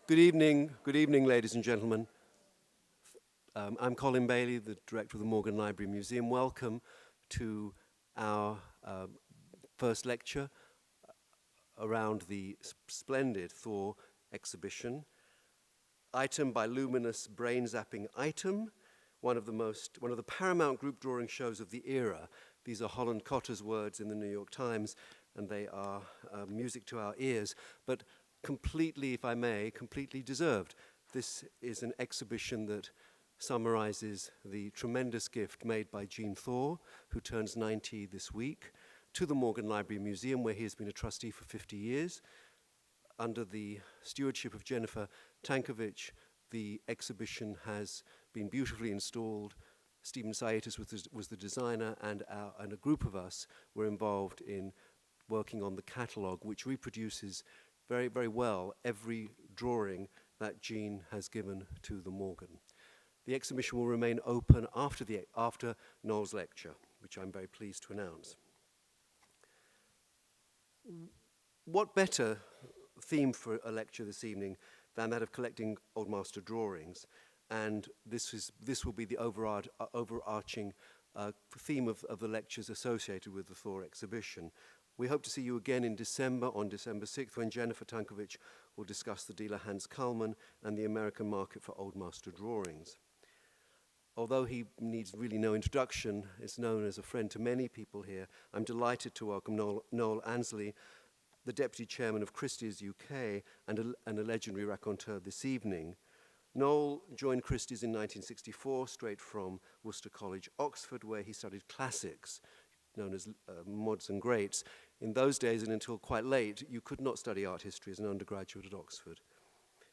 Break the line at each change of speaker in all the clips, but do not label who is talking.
Good evening, ladies and gentlemen. I'm Colin Bailey, the director of the Morgan Library Museum. Welcome to our first lecture around the splendid Thaw exhibition. Item by luminous brain-zapping item, one of the paramount group drawing shows of the era. These are Holland Cotter's words in the New York Times, and they are music to our ears, but completely, if I may, completely deserved. This is an exhibition that summarizes the tremendous gift made by Jean Thaw, who turns 90 this week, to the Morgan Library Museum, where he has been a trustee for 50 years. Under the stewardship of Jennifer Tankovich, the exhibition has been beautifully installed. Stephen Saitis was the designer, and a group of us were involved in working on the catalogue, which reproduces very, very well every drawing that Jean has given to the Morgan. The exhibition will remain open after Noel's lecture, which I'm very pleased to announce. What better theme for a lecture this evening than that of collecting Old Master drawings? And this will be the overarching theme of the lectures associated with the Thaw exhibition. We hope to see you again in December, on December 6th, when Jennifer Tankovich will discuss the dealer Hans Kuhlmann and the American market for Old Master drawings. Although he needs really no introduction, is known as a friend to many people here, I'm delighted to welcome Noël Annesley, the Deputy Chairman of Christie's UK and a legendary raconteur this evening. Noël joined Christie's in 1964, straight from Worcester College, Oxford, where he studied classics, known as mods and greats. In those days, and until quite late, you could not study art history as an undergraduate at Oxford.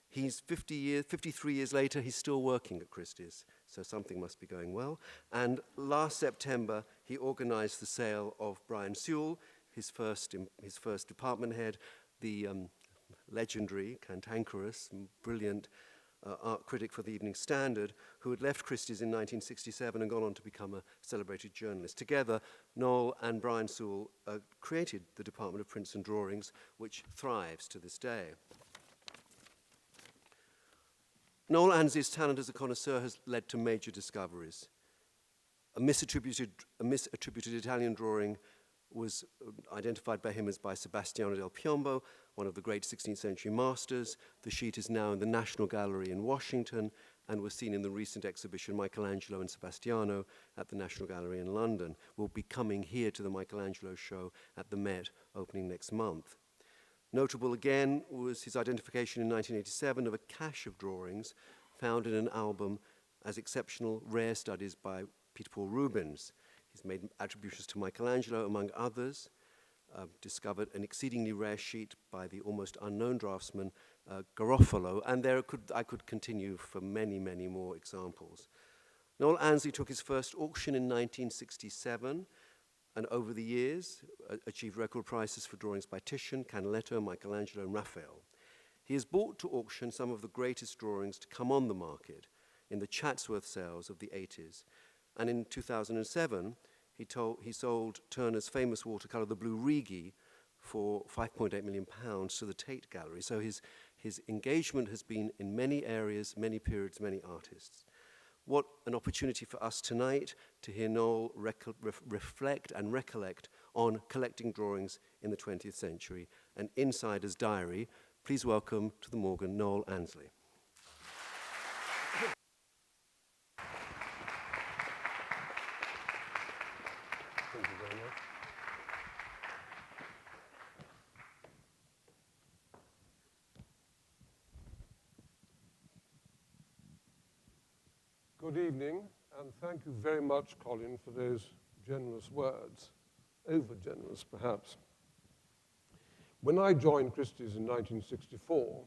He's 53 years later, he's still working at Christie's, so something must be going well. And last September, he organized the sale of Brian Sewell, his first department head, the legendary, cantankerous, brilliant art critic for the Evening Standard, who had left Christie's in 1967 and gone on to become a celebrated journalist. Together, Noël and Brian Sewell created the Department of Prints and Drawings, which thrives to this day. Noël Annesley's talent as a connoisseur has led to major discoveries. A misattributed Italian drawing was identified by him as by Sebastiano del Piombo, one of the great 16th century masters. The sheet is now in the National Gallery in Washington and was seen in the recent exhibition Michelangelo and Sebastiano at the National Gallery in London. We'll be coming here to the Michelangelo show at the Met, opening next month. Notable again was his identification in 1987 of a cache of drawings found in an album as exceptional rare studies by Peter Paul Rubens. He's made attributions to Michelangelo, among others, discovered an exceedingly rare sheet by the almost unknown draftsman Garofalo, and I could continue for many, many more examples. Noël Annesley took his first auction in 1967, and over the years achieved record prices for drawings by Titian, Canaletto, Michelangelo, and Raphael. He has brought to auction some of the greatest drawings to come on the market in the Chatsworth sales of the 80s. And in 2007, he sold Turner's famous watercolor, the Blue Rigi, for £5.8 million to the Tate Gallery. So his engagement has been in many areas, many periods, many artists. What an opportunity for us tonight to hear Noël reflect and recollect on collecting drawings in the 20th century, an insider's diary. Please welcome to the Morgan, Noël Annesley. Thank you very much.
Good evening, and thank you very much, Colin, for those generous words, over-generous perhaps. When I joined Christie's in 1964,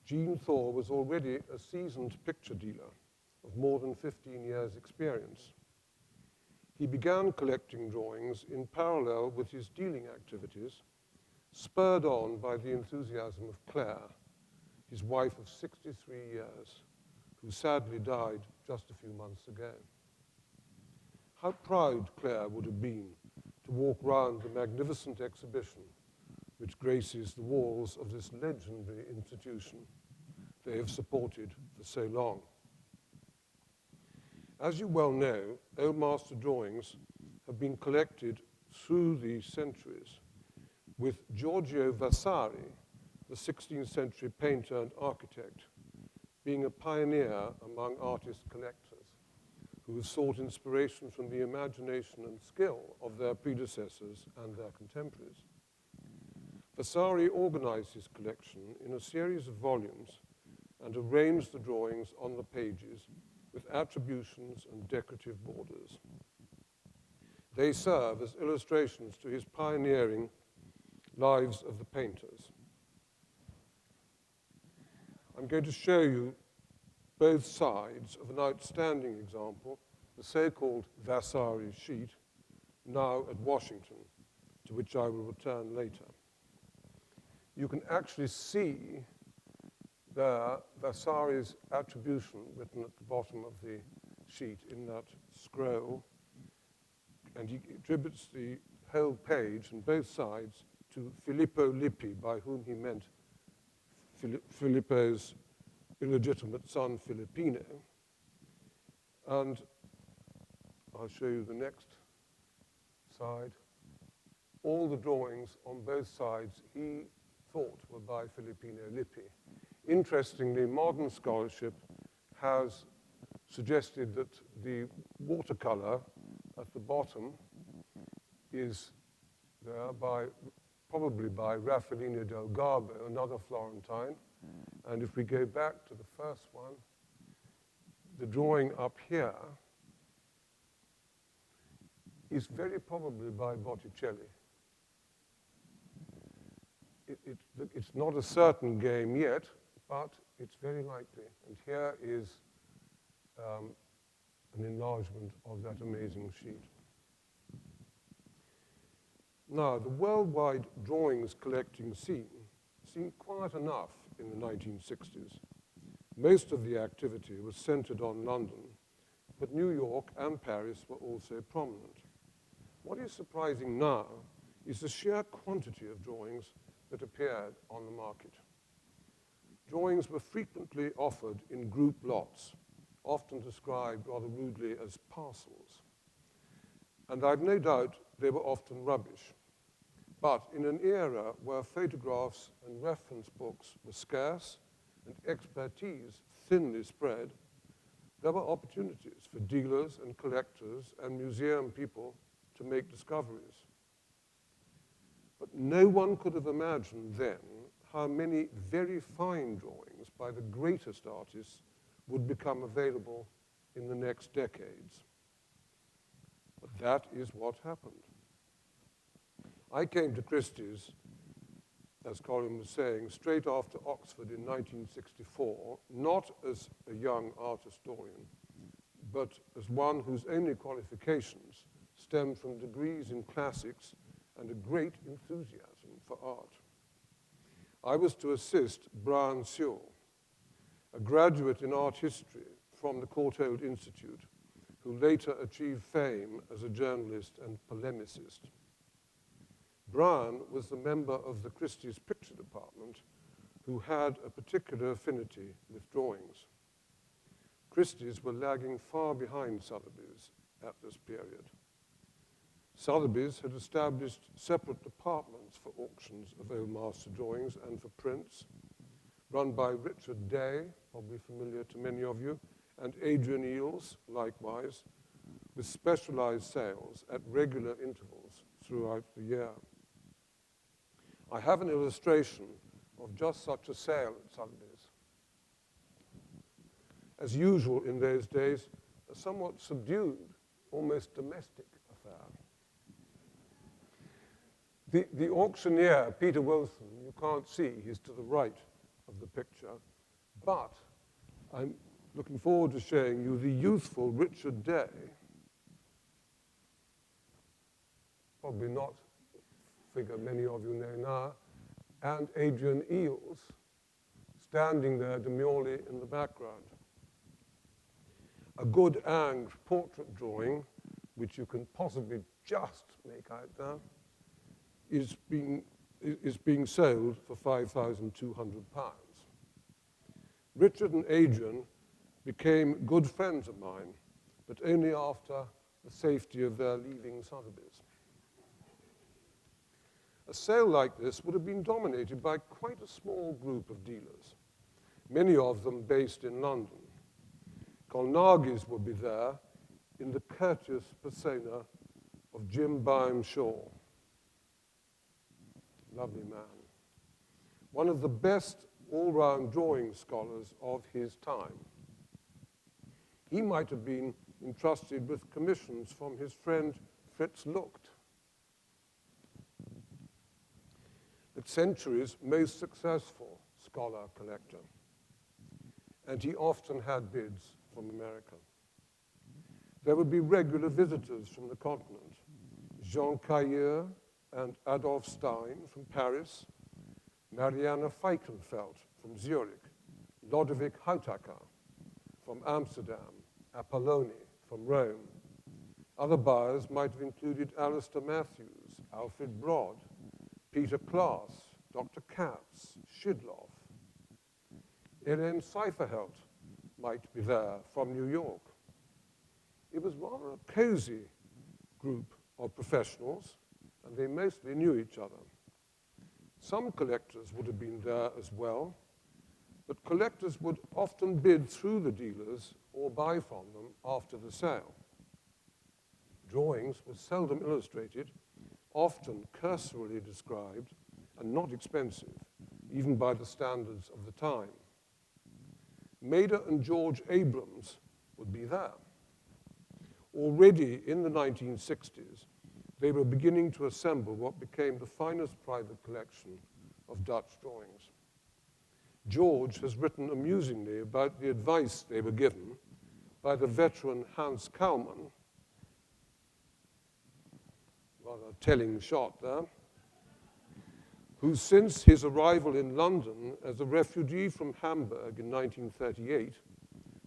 Jean Thaw was already a seasoned picture dealer of more than 15 years' experience. He began collecting drawings in parallel with his dealing activities, spurred on by the enthusiasm of Claire, his wife of 63 years, who sadly died just a few months ago. How proud Claire would have been to walk round the magnificent exhibition which graces the walls of this legendary institution they have supported for so long. As you well know, Old Master drawings have been collected through the centuries, with Giorgio Vasari, the 16th century painter and architect, being a pioneer among artist collectors who have sought inspiration from the imagination and skill of their predecessors and their contemporaries. Vasari organized his collection in a series of volumes and arranged the drawings on the pages with attributions and decorative borders. They serve as illustrations to his pioneering Lives of the Painters. I'm going to show you both sides of an outstanding example, the so-called Vasari sheet, now at Washington, to which I will return later. You can actually see there Vasari's attribution written at the bottom of the sheet in that scroll, and he attributes the whole page and both sides to Filippo Lippi, by whom he meant Filippo's illegitimate son, Filippino. And I'll show you the next side. All the drawings on both sides he thought were by Filippino Lippi. Interestingly, modern scholarship has suggested that the watercolor at the bottom is there probably by Raffaellino del Garbo, another Florentine. And if we go back to the first one, the drawing up here is very probably by Botticelli. It's not a certain game yet, but it's very likely. And here is an enlargement of that amazing sheet. Now, the worldwide drawings collecting scene seemed quiet enough in the 1960s. Most of the activity was centered on London, but New York and Paris were also prominent. What is surprising now is the sheer quantity of drawings that appeared on the market. Drawings were frequently offered in group lots, often described rather rudely as parcels. And I've no doubt they were often rubbish. But in an era where photographs and reference books were scarce and expertise thinly spread, there were opportunities for dealers and collectors and museum people to make discoveries. But no one could have imagined then how many very fine drawings by the greatest artists would become available in the next decades. But that is what happened. I came to Christie's, as Colin was saying, straight after Oxford in 1964, not as a young art historian, but as one whose only qualifications stemmed from degrees in classics and a great enthusiasm for art. I was to assist Brian Sewell, a graduate in art history from the Courtauld Institute, who later achieved fame as a journalist and polemicist. Brian was the member of the Christie's picture department who had a particular affinity with drawings. Christie's were lagging far behind Sotheby's at this period. Sotheby's had established separate departments for auctions of Old Master drawings and for prints, run by Richard Day, probably familiar to many of you, and Adrian Eales, likewise, with specialized sales at regular intervals throughout the year. I have an illustration of just such a sale at Sotheby's. As usual in those days, a somewhat subdued, almost domestic affair. The auctioneer, Peter Wilson, you can't see, he's to the right of the picture, but I'm looking forward to showing you the youthful Richard Day, probably not a figure many of you know now, and Adrian Eales standing there demurely in the background. A good Ingres portrait drawing, which you can possibly just make out there, is being sold for £5,200. Richard and Adrian became good friends of mine, but only after the safety of their leaving Sotheby's. A sale like this would have been dominated by quite a small group of dealers, many of them based in London. Colnaghi's would be there in the courteous persona of Jim Byam Shaw. Lovely man. One of the best all-round drawing scholars of his time. He might have been entrusted with commissions from his friend Fritz Lucht, the century's most successful scholar collector. And he often had bids from America. There would be regular visitors from the continent, Jean Cailleux and Adolphe Stein from Paris, Marianne Feikenfeld from Zurich, Lodovic Hautacker from Amsterdam, Apolloni from Rome. Other buyers might have included Alistair Matthews, Alfred Broad, Peter Klaas, Dr. Katz, Schidloff. Helene Seiferhelt might be there from New York. It was rather a cozy group of professionals, and they mostly knew each other. Some collectors would have been there as well, but collectors would often bid through the dealers or buy from them after the sale. Drawings were seldom illustrated, often cursorily described, and not expensive, even by the standards of the time. Maida and George Abrams would be there. Already in the 1960s, they were beginning to assemble what became the finest private collection of Dutch drawings. George has written amusingly about the advice they were given by the veteran Hans Kalman, rather a telling shot there, who since his arrival in London as a refugee from Hamburg in 1938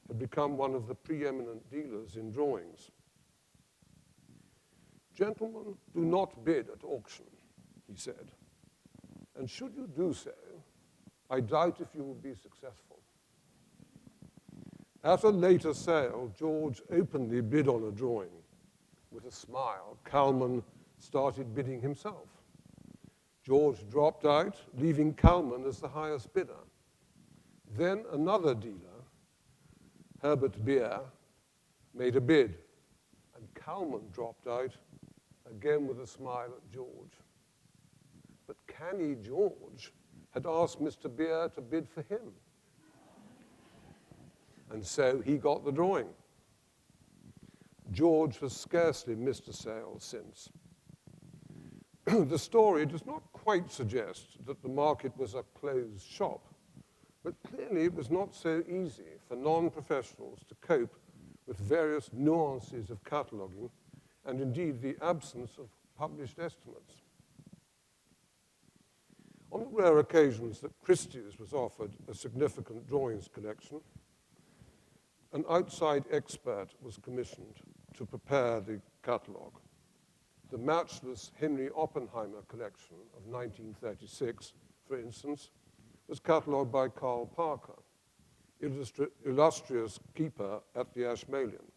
had become one of the preeminent dealers in drawings. "Gentlemen, do not bid at auction," he said, "and should you do so, I doubt if you will be successful." At a later sale, George openly bid on a drawing. With a smile, Kalman started bidding himself. George dropped out, leaving Kalman as the highest bidder. Then another dealer, Herbert Beer, made a bid, and Kalman dropped out, again with a smile at George. But canny George had asked Mr. Beer to bid for him. And so he got the drawing. George has scarcely missed a sale since. The story does not quite suggest that the market was a closed shop, but clearly it was not so easy for non-professionals to cope with various nuances of cataloguing and indeed the absence of published estimates. On the rare occasions that Christie's was offered a significant drawings collection, an outside expert was commissioned to prepare the catalogue. The matchless Henry Oppenheimer collection of 1936, for instance, was catalogued by Carl Parker, illustrious keeper at the Ashmolean.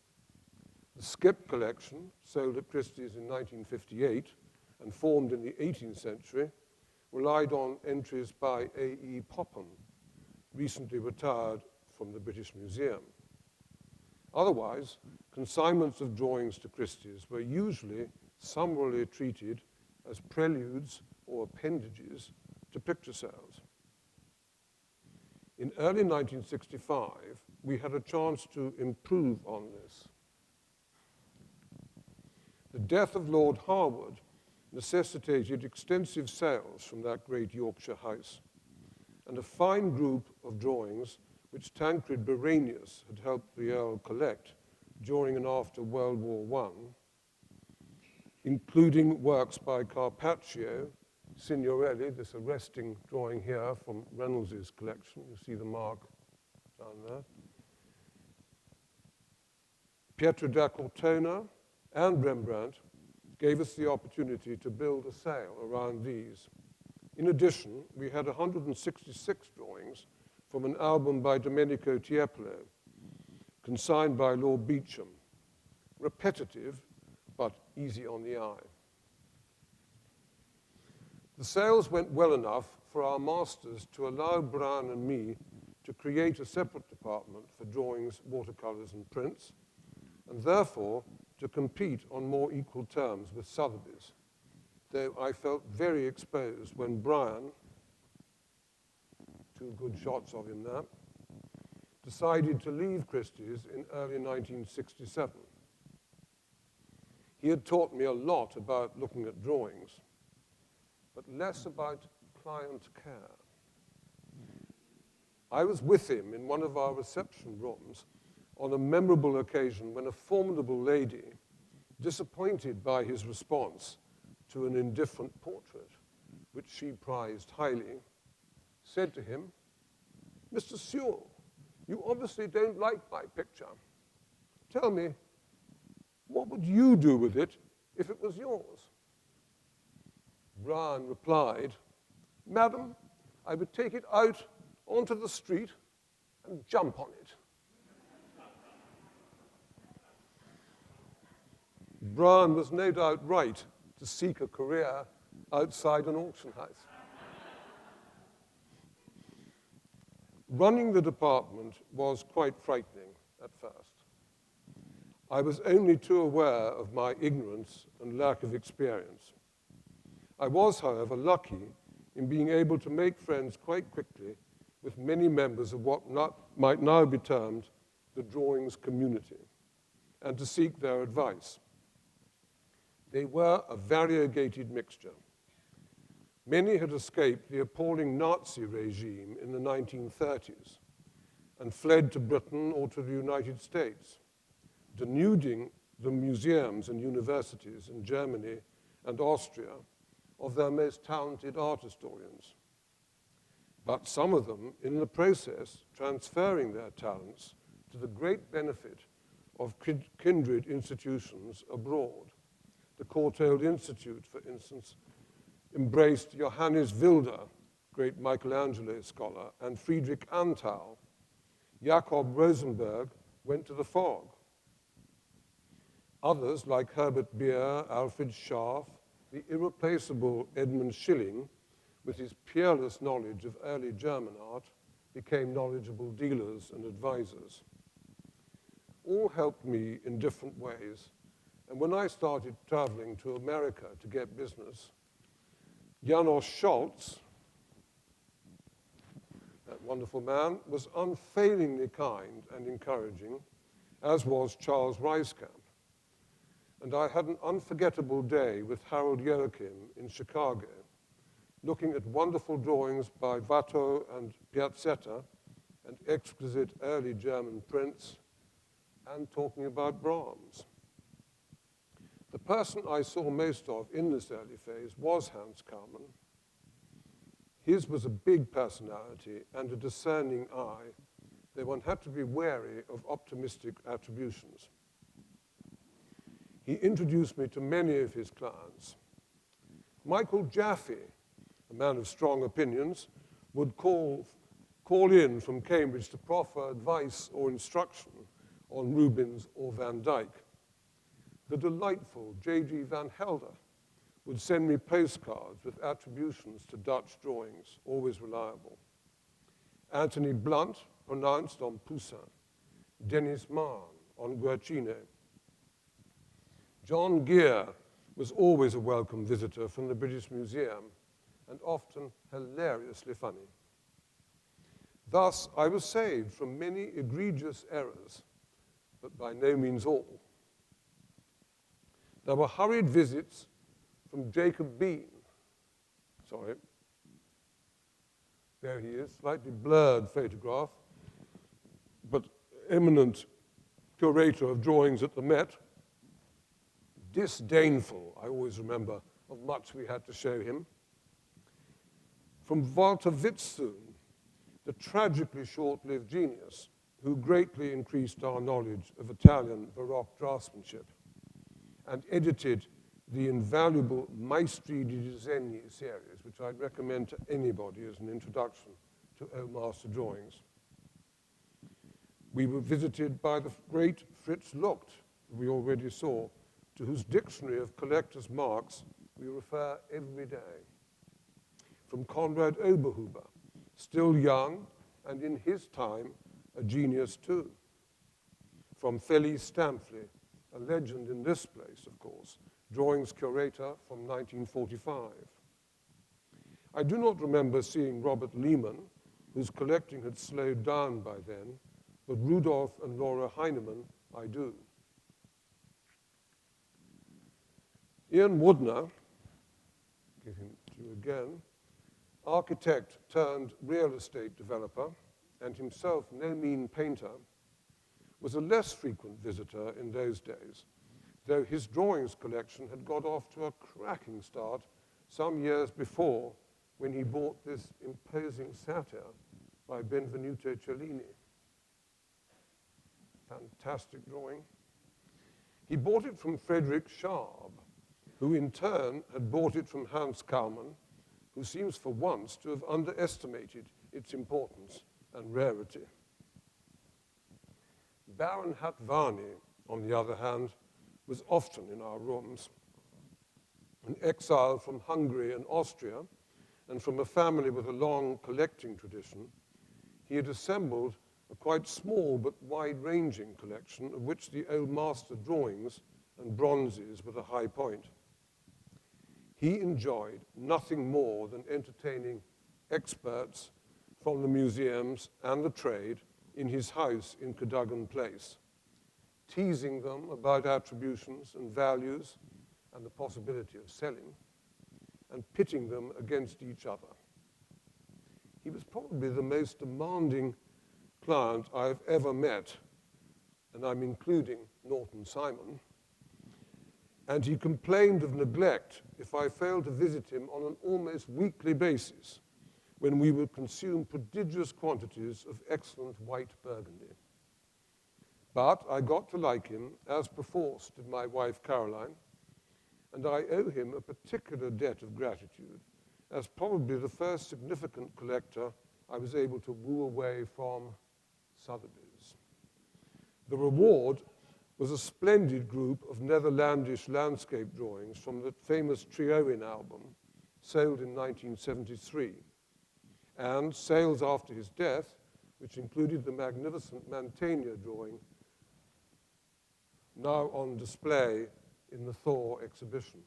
The Skip collection, sold at Christie's in 1958 and formed in the 18th century, relied on entries by A.E. Popham, recently retired from the British Museum. Otherwise, consignments of drawings to Christie's were usually summarily treated as preludes or appendages to picture sales. In early 1965, we had a chance to improve on this. The death of Lord Harwood necessitated extensive sales from that great Yorkshire house, and a fine group of drawings which Tancred Baranius had helped the Earl collect during and after World War I, including works by Carpaccio, Signorelli, this arresting drawing here from Reynolds's collection. You see the mark down there. Pietro da Cortona and Rembrandt gave us the opportunity to build a sale around these. In addition, we had 166 drawings from an album by Domenico Tiepolo, consigned by Lord Beauchamp. Repetitive, but easy on the eye. The sales went well enough for our masters to allow Brian and me to create a separate department for drawings, watercolors, and prints, and therefore to compete on more equal terms with Sotheby's, though I felt very exposed when Brian, two good shots of him there, decided to leave Christie's in early 1967. He had taught me a lot about looking at drawings, but less about client care. I was with him in one of our reception rooms on a memorable occasion when a formidable lady, disappointed by his response to an indifferent portrait, which she prized highly, said to him, "Mr. Sewell, you obviously don't like my picture. Tell me, what would you do with it if it was yours?" Brian replied, "Madam, I would take it out onto the street and jump on it." Brian was no doubt right to seek a career outside an auction house. Running the department was quite frightening at first. I was only too aware of my ignorance and lack of experience. I was, however, lucky in being able to make friends quite quickly with many members of what might now be termed the drawings community, and to seek their advice. They were a variegated mixture. Many had escaped the appalling Nazi regime in the 1930s and fled to Britain or to the United States, denuding the museums and universities in Germany and Austria of their most talented art historians. But some of them, in the process, transferring their talents to the great benefit of kindred institutions abroad. The Courtauld Institute, for instance, embraced Johannes Wilder, great Michelangelo scholar, and Friedrich Antal. Jakob Rosenberg went to the Fog. Others, like Herbert Beer, Alfred Scharf, the irreplaceable Edmund Schilling, with his peerless knowledge of early German art, became knowledgeable dealers and advisors. All helped me in different ways, and when I started traveling to America to get business, Janos Scholz, that wonderful man, was unfailingly kind and encouraging, as was Charles Reiskamp. And I had an unforgettable day with Harold Joachim in Chicago, looking at wonderful drawings by Watteau and Piazzetta and exquisite early German prints, and talking about Brahms. The person I saw most of in this early phase was Hans Kalman. His was a big personality and a discerning eye, though one had to be wary of optimistic attributions. He introduced me to many of his clients. Michael Jaffe, a man of strong opinions, would call in from Cambridge to proffer advice or instruction on Rubens or Van Dyck. The delightful J.G. Van Helder would send me postcards with attributions to Dutch drawings, always reliable. Anthony Blunt pronounced on Poussin. Dennis Mahn on Guercino. John Gear was always a welcome visitor from the British Museum, and often hilariously funny. Thus, I was saved from many egregious errors, but by no means all. There were hurried visits from Jacob Bean. Sorry. There he is, slightly blurred photograph, but eminent curator of drawings at the Met. Disdainful, I always remember, of much we had to show him. From Walter Witzthun, the tragically short-lived genius who greatly increased our knowledge of Italian Baroque draftsmanship and edited the invaluable Maestri di Disegni series, which I'd recommend to anybody as an introduction to old master drawings. We were visited by the great Fritz Lucht, we already saw, to whose dictionary of collectors' marks we refer every day. From Konrad Oberhuber, still young and in his time a genius too. From Felice Stamfli, a legend in this place, of course, drawings curator from 1945. I do not remember seeing Robert Lehman, whose collecting had slowed down by then, but Rudolf and Laura Heinemann I do. Ian Woodner, give him to you again, architect turned real estate developer, and himself no mean painter, was a less frequent visitor in those days, though his drawings collection had got off to a cracking start some years before when he bought this imposing satyr by Benvenuto Cellini. Fantastic drawing. He bought it from Frederick Schaab, who in turn had bought it from Hans Kaumann, who seems for once to have underestimated its importance and rarity. Baron Hatvani, on the other hand, was often in our rooms. An exile from Hungary and Austria, and from a family with a long collecting tradition, he had assembled a quite small but wide-ranging collection of which the old master drawings and bronzes were the high point. He enjoyed nothing more than entertaining experts from the museums and the trade in his house in Cadogan Place, teasing them about attributions and values and the possibility of selling, and pitting them against each other. He was probably the most demanding client I've ever met, and I'm including Norton Simon, and he complained of neglect if I failed to visit him on an almost weekly basis when we would consume prodigious quantities of excellent white Burgundy. But I got to like him, as perforce did my wife Caroline, and I owe him a particular debt of gratitude, as probably the first significant collector I was able to woo away from Sotheby's. The reward was a splendid group of Netherlandish landscape drawings from the famous Trioin album, sold in 1973, and sales after his death, which included the magnificent Mantegna drawing, now on display in the Thaw exhibition.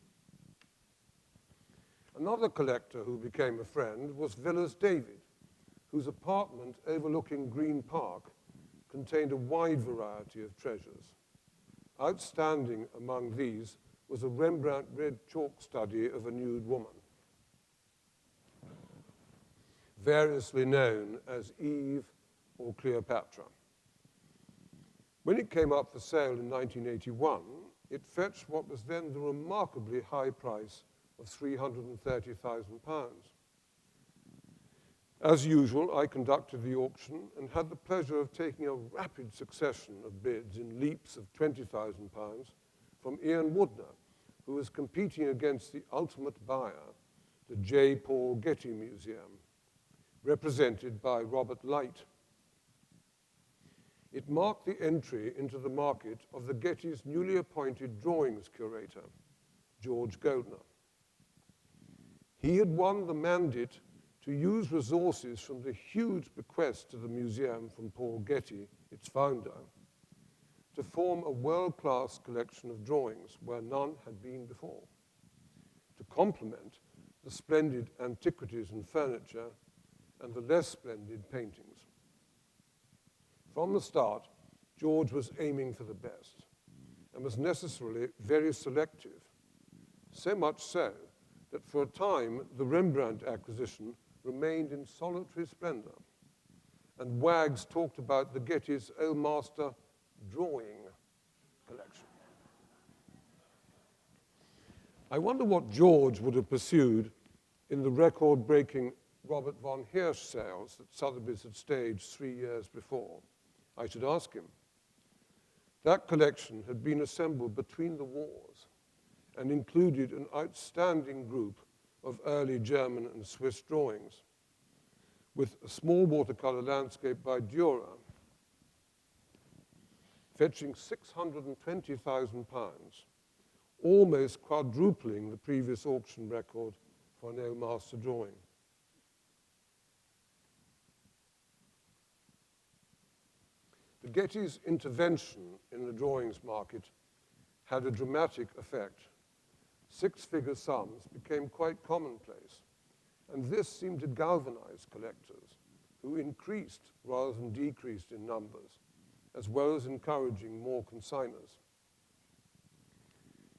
Another collector who became a friend was Villiers David, whose apartment overlooking Green Park contained a wide variety of treasures. Outstanding among these was a Rembrandt red chalk study of a nude woman, variously known as Eve or Cleopatra. When it came up for sale in 1981, it fetched what was then the remarkably high price of £330,000. As usual, I conducted the auction and had the pleasure of taking a rapid succession of bids in leaps of £20,000 from Ian Woodner, who was competing against the ultimate buyer, the J. Paul Getty Museum, represented by Robert Light. It marked the entry into the market of the Getty's newly appointed drawings curator, George Goldner. He had won the mandate to use resources from the huge bequest to the museum from Paul Getty, its founder, to form a world-class collection of drawings where none had been before, to complement the splendid antiquities and furniture and the less splendid paintings. From the start, George was aiming for the best and was necessarily very selective, so much so that for a time the Rembrandt acquisition remained in solitary splendor, and wags talked about the Getty's Old Master drawing collection. I wonder what George would have pursued in the record-breaking Robert von Hirsch sales that Sotheby's had staged 3 years before. I should ask him. That collection had been assembled between the wars and included an outstanding group of early German and Swiss drawings. with a small watercolor landscape by Dürer, fetching £620,000, almost quadrupling the previous auction record for no master drawing. The Getty's intervention in the drawings market had a dramatic effect. Six-figure sums became quite commonplace, and this seemed to galvanize collectors, who increased rather than decreased in numbers, as well as encouraging more consigners.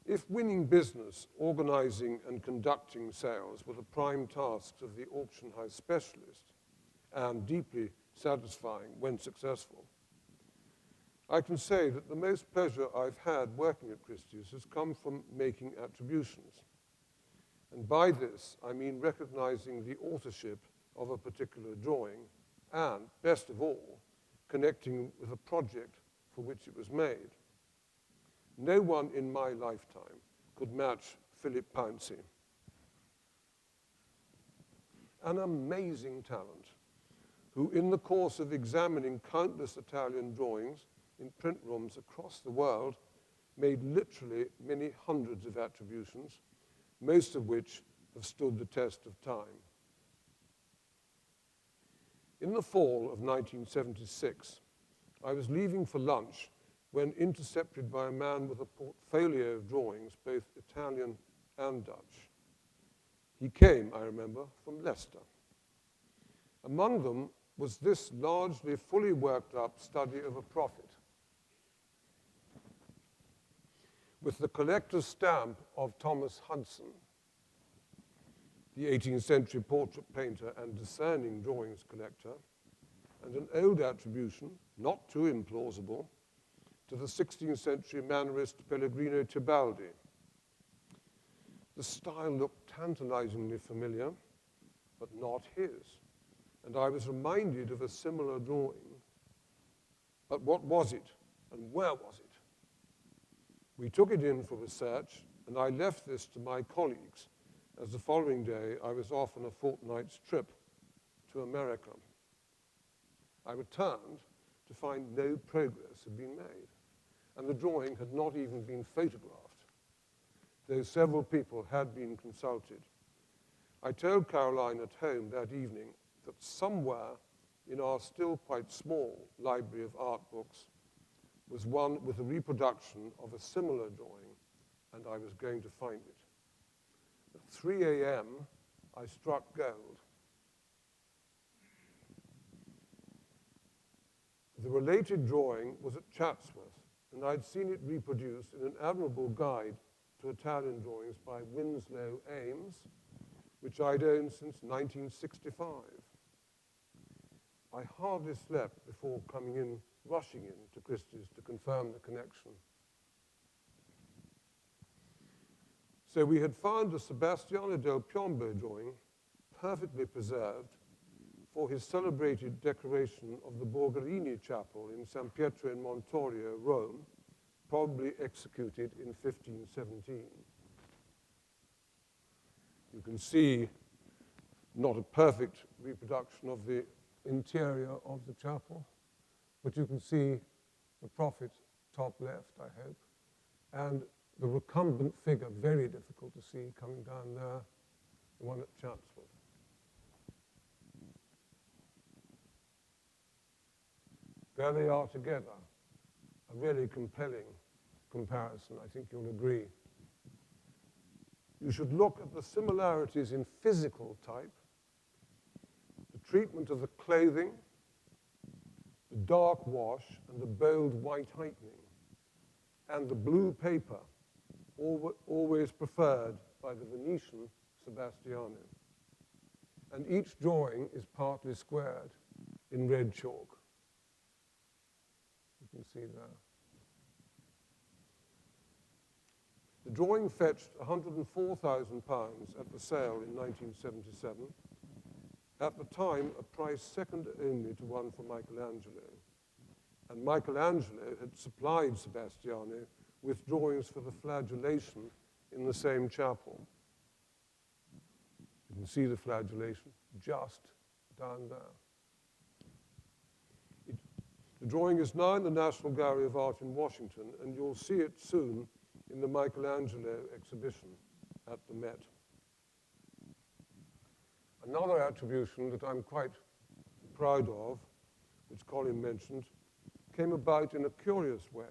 If winning business, organizing and conducting sales were the prime tasks of the auction house specialist, and deeply satisfying when successful, I can say that the most pleasure I've had working at Christie's has come from making attributions. And by this, I mean recognizing the authorship of a particular drawing and, best of all, connecting with a project for which it was made. No one in my lifetime could match Philip Pouncey. An amazing talent, who in the course of examining countless Italian drawings in print rooms across the world, made literally many hundreds of attributions, most of which have stood the test of time. In the fall of 1976, I was leaving for lunch when intercepted by a man with a portfolio of drawings, both Italian and Dutch. He came, I remember, from Leicester. Among them was this largely fully worked up study of a prophet, with the collector's stamp of Thomas Hudson, the 18th century portrait painter and discerning drawings collector, and an old attribution, not too implausible, to the 16th century mannerist Pellegrino Tibaldi. The style looked tantalizingly familiar, but not his, and I was reminded of a similar drawing. But what was it, and where was it? We took it in for research, and I left this to my colleagues, as the following day I was off on a fortnight's trip to America. I returned to find no progress had been made, and the drawing had not even been photographed, though several people had been consulted. I told Caroline at home that evening that somewhere in our still quite small library of art books was one with a reproduction of a similar drawing, and I was going to find it. At 3 a.m., I struck gold. The related drawing was at Chatsworth, and I'd seen it reproduced in an admirable guide to Italian drawings by Winslow Ames, which I'd owned since 1965. I hardly slept before rushing in to Christie's to confirm the connection. So we had found a Sebastiano del Piombo drawing, perfectly preserved, for his celebrated decoration of the Borgherini Chapel in San Pietro in Montorio, Rome, probably executed in 1517. You can see not a perfect reproduction of the interior of the chapel, but you can see the prophet top left, I hope, and the recumbent figure, very difficult to see, coming down there, the one at Chatsworth. There they are together, a really compelling comparison, I think you'll agree. You should look at the similarities in physical type, the treatment of the clothing, the dark wash and the bold white heightening, and the blue paper, always preferred by the Venetian Sebastiano. And each drawing is partly squared in red chalk. You can see there. The drawing fetched £104,000 at the sale in 1977, at the time a price second only to one for Michelangelo. And Michelangelo had supplied Sebastiano with drawings for the flagellation in the same chapel. You can see the flagellation just down there. The drawing is now in the National Gallery of Art in Washington, and you'll see it soon in the Michelangelo exhibition at the Met. Another attribution that I'm quite proud of, which Colin mentioned, came about in a curious way.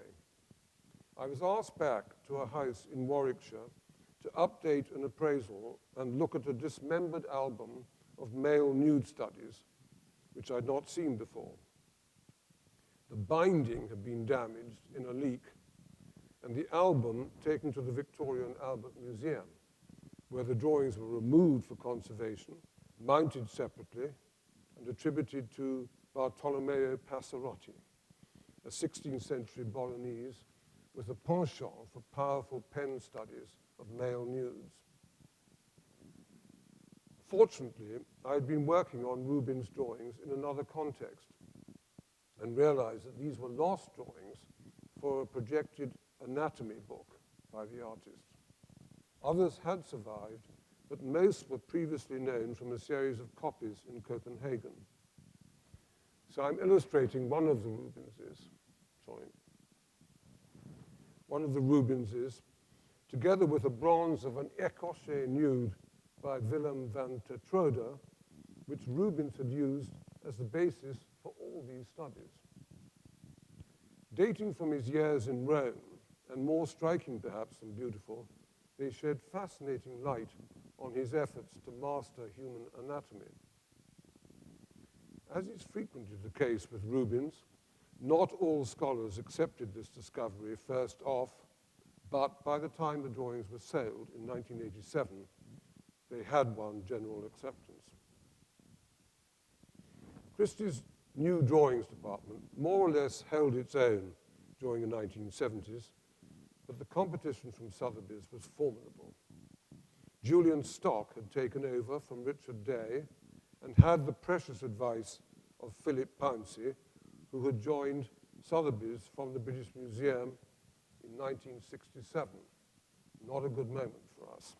I was asked back to a house in Warwickshire to update an appraisal and look at a dismembered album of male nude studies, which I'd not seen before. The binding had been damaged in a leak, and the album taken to the Victoria and Albert Museum, where the drawings were removed for conservation, mounted separately, and attributed to Bartolomeo Passarotti, a 16th century Bolognese with a penchant for powerful pen studies of male nudes. Fortunately, I had been working on Rubens' drawings in another context and realized that these were lost drawings for a projected anatomy book by the artist. Others had survived, but most were previously known from a series of copies in Copenhagen. So I'm illustrating one of the Rubenses, together with a bronze of an Écorché nude by Willem van Tetrode, which Rubens had used as the basis for all these studies. Dating from his years in Rome, and more striking perhaps than beautiful, they shed fascinating light on his efforts to master human anatomy. As is frequently the case with Rubens, not all scholars accepted this discovery first off, but by the time the drawings were sold in 1987, they had won general acceptance. Christie's new drawings department more or less held its own during the 1970s, but the competition from Sotheby's was formidable. Julian Stock had taken over from Richard Day and had the precious advice of Philip Pouncey, who had joined Sotheby's from the British Museum in 1967. Not a good moment for us.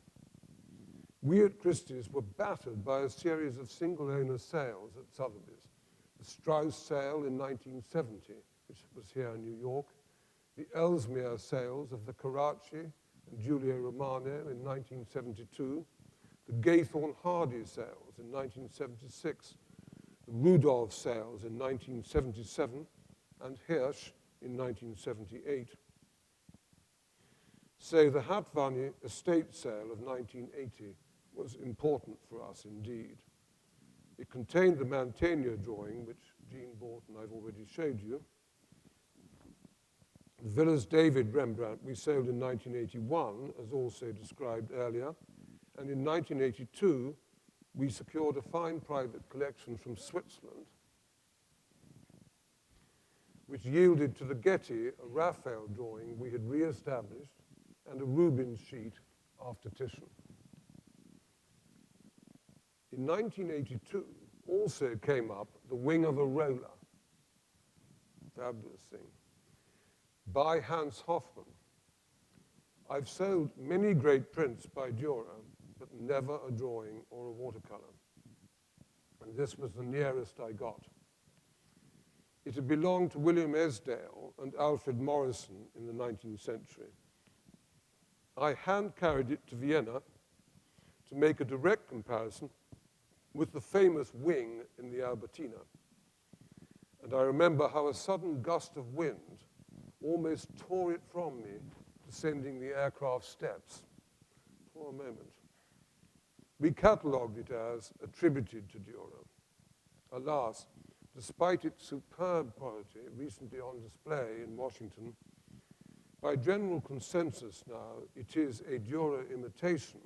We at Christie's were battered by a series of single-owner sales at Sotheby's. The Strauss sale in 1970, which was here in New York, the Ellesmere sales of the Carracci and Giulio Romano in 1972, the Gaythorne Hardy sales in 1976, the Rudolph sales in 1977, and Hirsch in 1978. So the Hatvani estate sale of 1980 was important for us indeed. It contained the Mantegna drawing, which Jean bought and I've already showed you. The Villiers David Rembrandt we sold in 1981, as also described earlier, and in 1982 we secured a fine private collection from Switzerland, which yielded to the Getty a Raphael drawing we had re-established and a Rubens sheet after Titian. In 1982 also came up The Wing of a Roller, fabulous thing, by Hans Hofmann. I've sold many great prints by Dürer, but never a drawing or a watercolor. And this was the nearest I got. It had belonged to William Esdale and Alfred Morrison in the 19th century. I hand-carried it to Vienna to make a direct comparison with the famous wing in the Albertina. And I remember how a sudden gust of wind almost tore it from me, descending the aircraft steps for a moment. We catalogued it as attributed to Dürer. Alas, despite its superb quality, recently on display in Washington, by general consensus now, it is a Dürer imitation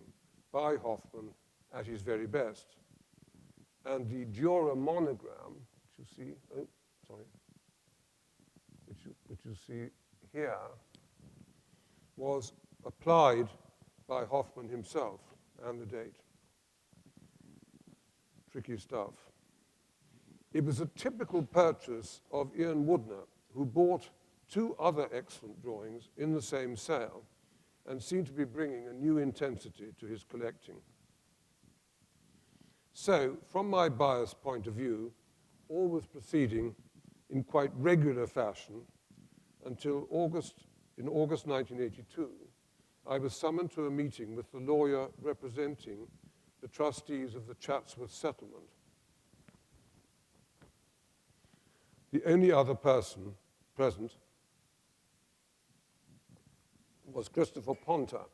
by Hofmann at his very best. And the Dürer monogram, which you see here, was applied by Hofmann himself, and the date. Tricky stuff. It was a typical purchase of Ian Woodner, who bought two other excellent drawings in the same sale and seemed to be bringing a new intensity to his collecting. So, from my biased point of view, all was proceeding in quite regular fashion until in August 1982, I was summoned to a meeting with the lawyer representing the trustees of the Chatsworth settlement. The only other person present was Christopher Ponter,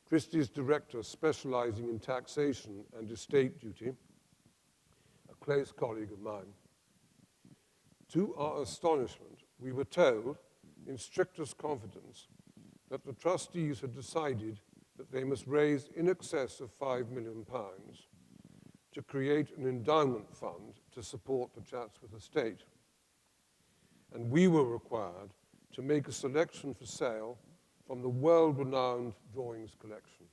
Christie's director specializing in taxation and estate duty, a close colleague of mine. To our astonishment, we were told, in strictest confidence, that the trustees had decided that they must raise in excess of £5 million to create an endowment fund to support the Chatsworth estate. And we were required to make a selection for sale from the world-renowned drawings collection.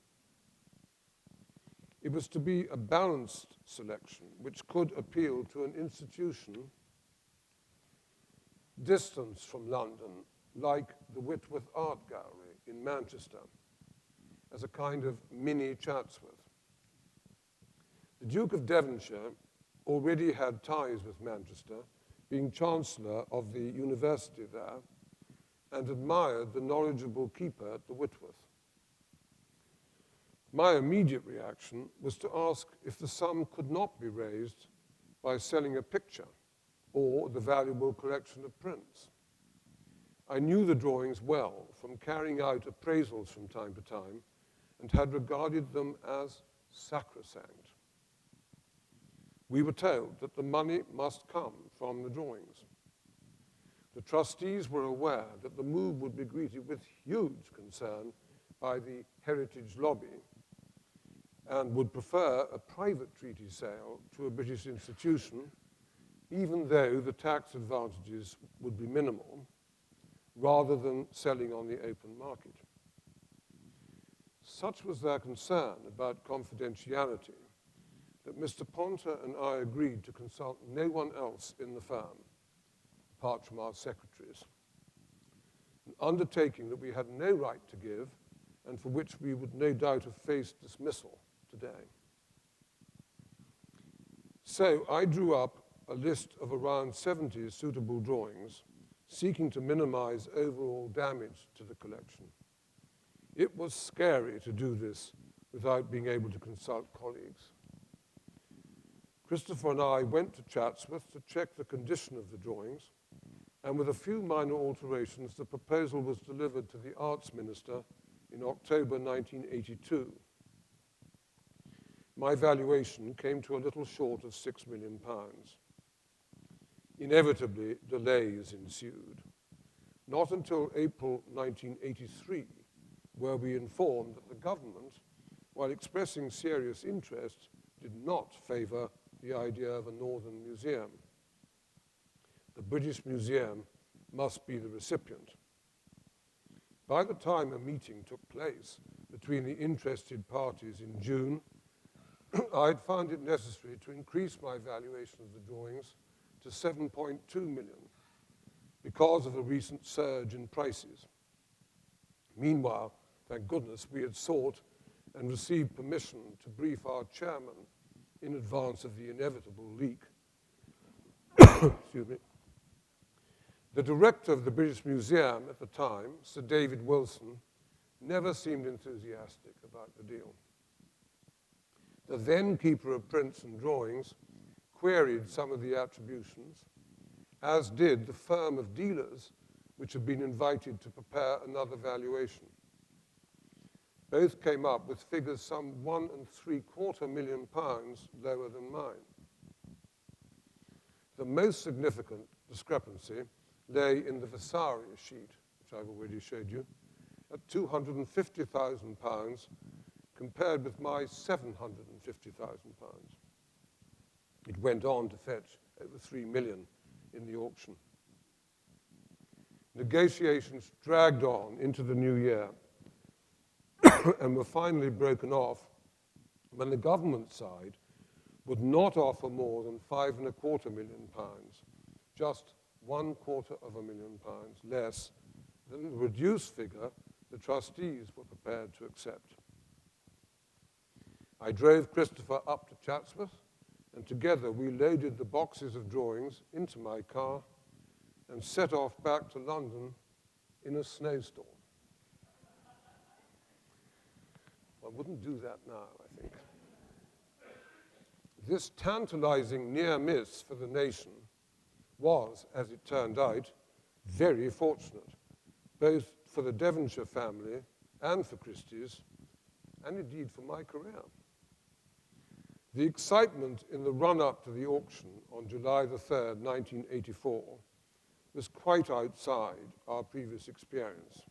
It was to be a balanced selection which could appeal to an institution distant from London, like the Whitworth Art Gallery in Manchester, as a kind of mini Chatsworth. The Duke of Devonshire already had ties with Manchester, being Chancellor of the university there, and admired the knowledgeable keeper at the Whitworth. My immediate reaction was to ask if the sum could not be raised by selling a picture or the valuable collection of prints. I knew the drawings well from carrying out appraisals from time to time and had regarded them as sacrosanct. We were told that the money must come from the drawings. The trustees were aware that the move would be greeted with huge concern by the heritage lobby and would prefer a private treaty sale to a British institution, even though the tax advantages would be minimal, rather than selling on the open market. Such was their concern about confidentiality that Mr. Ponter and I agreed to consult no one else in the firm, apart from our secretaries, an undertaking that we had no right to give and for which we would no doubt have faced dismissal today. So I drew up a list of around 70 suitable drawings, seeking to minimize overall damage to the collection. It was scary to do this without being able to consult colleagues. Christopher and I went to Chatsworth to check the condition of the drawings, and with a few minor alterations, the proposal was delivered to the Arts Minister in October 1982. My valuation came to a little short of £6 million. Inevitably, delays ensued. Not until April 1983 were we informed that the government, while expressing serious interest, did not favor the idea of a Northern Museum. The British Museum must be the recipient. By the time a meeting took place between the interested parties in June, I had found it necessary to increase my valuation of the drawings to 7.2 million because of a recent surge in prices. Meanwhile, thank goodness, we had sought and received permission to brief our chairman in advance of the inevitable leak. Excuse me. The director of the British Museum at the time, Sir David Wilson, never seemed enthusiastic about the deal. The then keeper of prints and drawings queried some of the attributions, as did the firm of dealers which had been invited to prepare another valuation. Both came up with figures some £1.75 million lower than mine. The most significant discrepancy lay in the Vasari sheet, which I've already showed you, at £250,000 compared with my £750,000. It went on to fetch over £3 million in the auction. Negotiations dragged on into the new year and were finally broken off when the government side would not offer more than £5.25 million, just £750,000 less than the reduced figure the trustees were prepared to accept. I drove Christopher up to Chatsworth and together we loaded the boxes of drawings into my car and set off back to London in a snowstorm. I wouldn't do that now, I think. This tantalizing near miss for the nation was, as it turned out, very fortunate, both for the Devonshire family and for Christie's, and indeed for my career. The excitement in the run-up to the auction on July the 3rd, 1984, was quite outside our previous experience.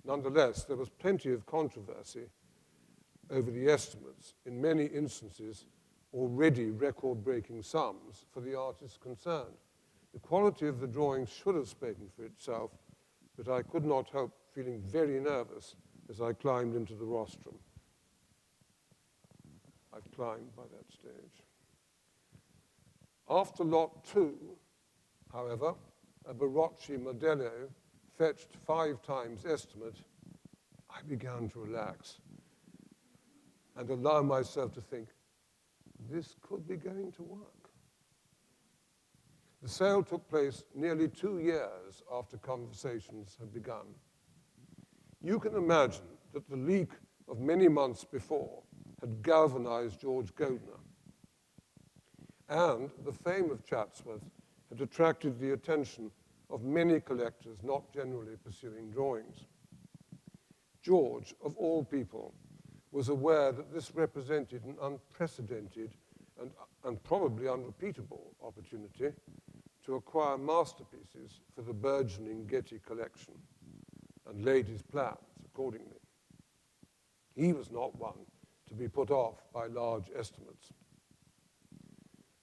Nonetheless, there was plenty of controversy over the estimates, in many instances already record-breaking sums for the artists concerned. The quality of the drawings should have spoken for itself, but I could not help feeling very nervous as I climbed into the rostrum. I've climbed by that stage. After lot 2, however, a Barocci Modello fetched 5 times estimate, I began to relax and allow myself to think, this could be going to work. The sale took place nearly 2 years after conversations had begun. You can imagine that the leak of many months before had galvanized George Goldner, and the fame of Chatsworth had attracted the attention of many collectors not generally pursuing drawings. George, of all people, was aware that this represented an unprecedented and probably unrepeatable opportunity to acquire masterpieces for the burgeoning Getty collection, and laid his plans accordingly. He was not one to be put off by large estimates.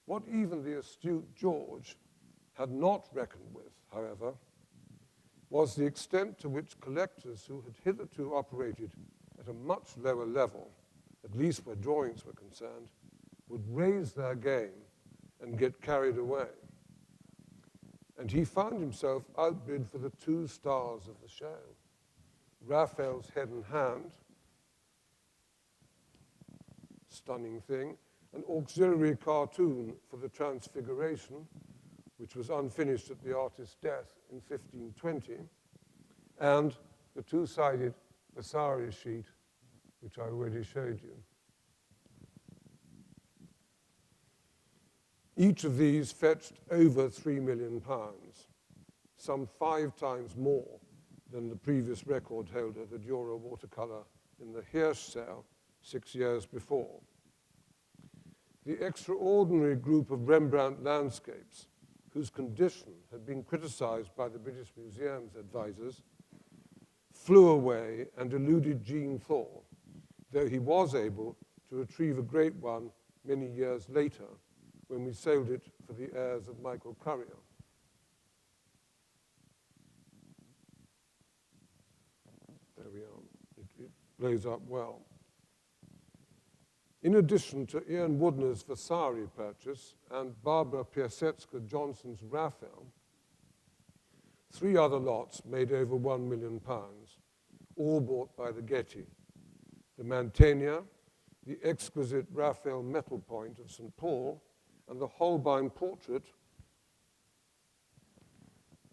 What even the astute George had not reckoned with, however, was the extent to which collectors who had hitherto operated at a much lower level, at least where drawings were concerned, would raise their game and get carried away. And he found himself outbid for the 2 stars of the show, Raphael's Head and Hand, stunning thing, an auxiliary cartoon for the Transfiguration, which was unfinished at the artist's death in 1520, and the 2-sided Vasari sheet, which I already showed you. Each of these fetched over £3 million, some 5 times more than the previous record holder, the Dürer watercolor in the Hirsch sale 6 years before. The extraordinary group of Rembrandt landscapes, whose condition had been criticized by the British Museum's advisors, flew away and eluded Jean Thaw, though he was able to retrieve a great one many years later when we sold it for the heirs of Michael Currier. There we are. It blows up well. In addition to Ian Woodner's Vasari purchase and Barbara Piasecka Johnson's Raphael, 3 other lots made over £1 million, all bought by the Getty: the Mantegna, the exquisite Raphael metal point of St. Paul, and the Holbein portrait,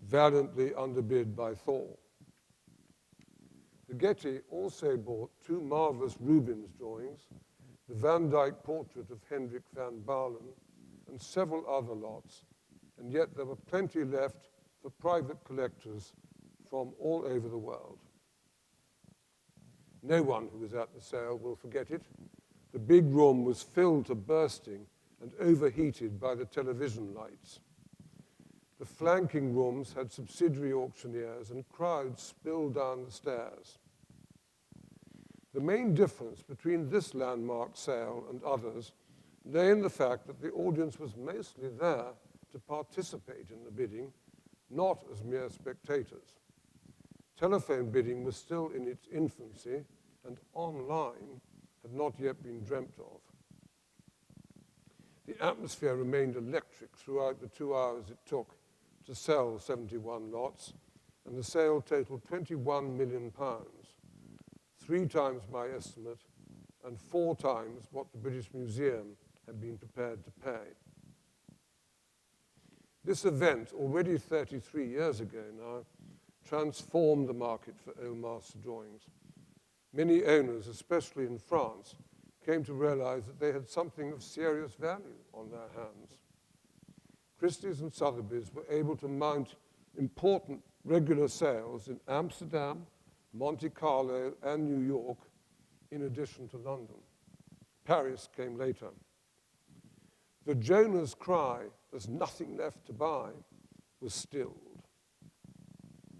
valiantly underbid by Thaw. The Getty also bought 2 marvelous Rubens drawings, the Van Dyck portrait of Hendrik van Baarle, and several other lots, and yet there were plenty left for private collectors from all over the world. No one who was at the sale will forget it. The big room was filled to bursting and overheated by the television lights. The flanking rooms had subsidiary auctioneers, and crowds spilled down the stairs. The main difference between this landmark sale and others lay in the fact that the audience was mostly there to participate in the bidding, not as mere spectators. Telephone bidding was still in its infancy, and online had not yet been dreamt of. The atmosphere remained electric throughout the 2 hours it took to sell 71 lots, and the sale totaled £21 million, 3 times my estimate and 4 times what the British Museum had been prepared to pay. This event, already 33 years ago now, transformed the market for old master drawings. Many owners, especially in France, came to realize that they had something of serious value on their hands. Christie's and Sotheby's were able to mount important regular sales in Amsterdam, Monte Carlo, and New York, in addition to London. Paris came later. The Jonah's cry, "There's nothing left to buy," was stilled.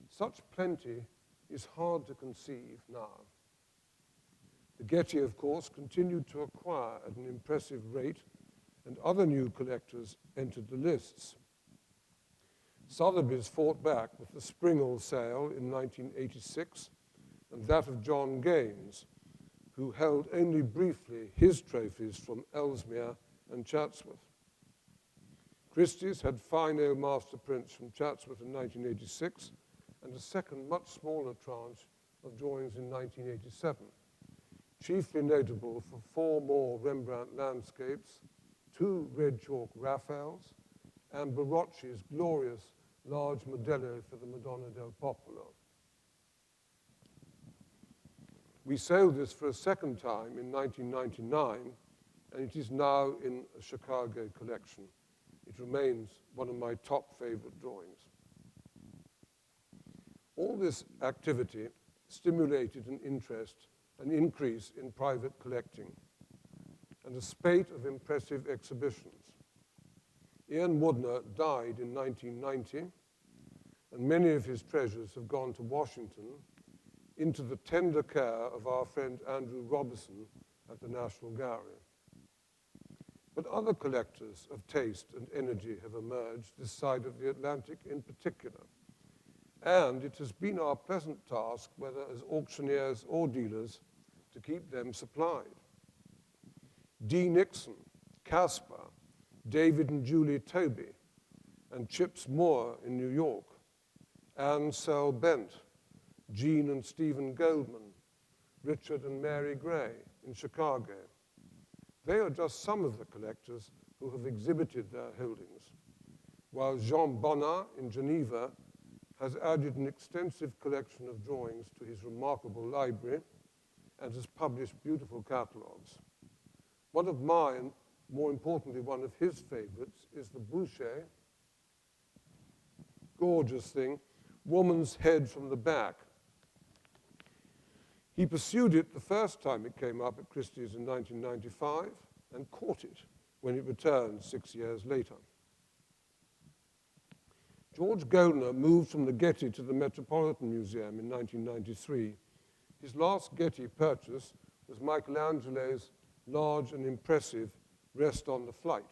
Such plenty is hard to conceive now. The Getty, of course, continued to acquire at an impressive rate, and other new collectors entered the lists. Sotheby's fought back with the Springall sale in 1986 and that of John Gaines, who held only briefly his trophies from Ellesmere and Chatsworth. Christie's had fine old master prints from Chatsworth in 1986 and a second, much smaller tranche of drawings in 1987, chiefly notable for 4 more Rembrandt landscapes, 2 red chalk Raphaels, and Barocci's glorious large modello for the Madonna del Popolo. We sold this for a second time in 1999, and it is now in a Chicago collection. It remains one of my top favorite drawings. All this activity stimulated an interest, an increase in private collecting, and a spate of impressive exhibitions. Ian Woodner died in 1990, and many of his treasures have gone to Washington into the tender care of our friend Andrew Robertson at the National Gallery. But other collectors of taste and energy have emerged this side of the Atlantic in particular, and it has been our pleasant task, whether as auctioneers or dealers, to keep them supplied. D. Nixon, Casper, David and Julie Toby, and Chips Moore in New York, Anne Searle Bent, Jean and Stephen Goldman, Richard and Mary Gray in Chicago. They are just some of the collectors who have exhibited their holdings, while Jean Bonnat in Geneva has added an extensive collection of drawings to his remarkable library and has published beautiful catalogues. One of mine, more importantly, one of his favorites, is the Boucher. Gorgeous thing, woman's head from the back. He pursued it the first time it came up at Christie's in 1995 and caught it when it returned 6 years later. George Goldner moved from the Getty to the Metropolitan Museum in 1993. His last Getty purchase was Michelangelo's large and impressive Rest on the Flight